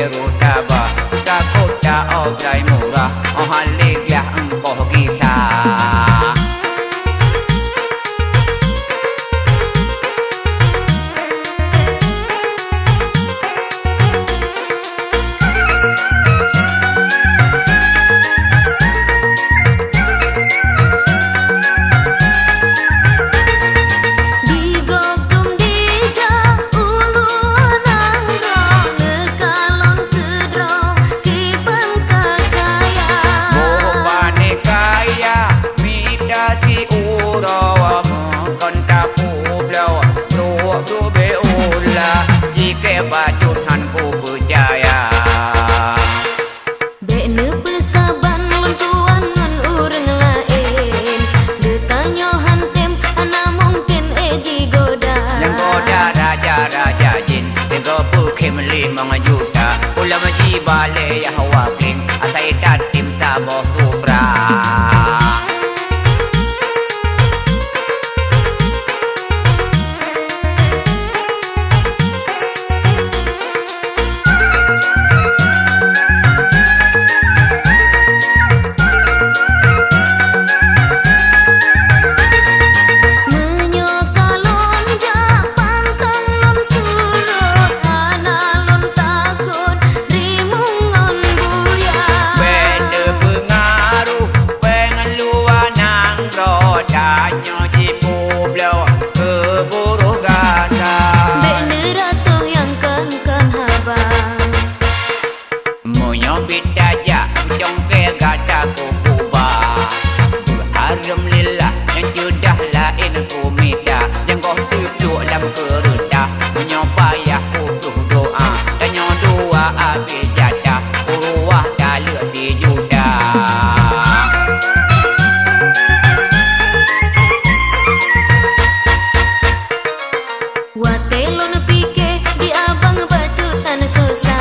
berutaba kota obrai murah haliklah engkau kita. Bajutan ku berjaya Bekne pesaban mentuan ngan urang lain Detanya hantem ana mungkin digoda Yang goda raja-raja jin Tengok pukim 5 juta Ulama jibale ya wakling Asai tatim saboh supra Bidaja jongke gada ku kubah berharum lillah yang judah lain ku minta yang kau duduk dalam kerudah menyopayah ku doa dan nyodua abi jadah uruah daluk di judah Watelon pike di abang bajutan susah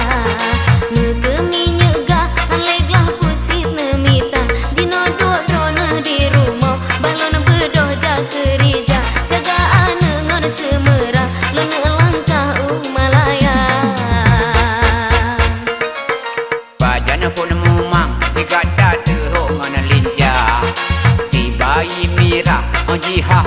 pun memang dikata teruk mana linja tiba mirah jihah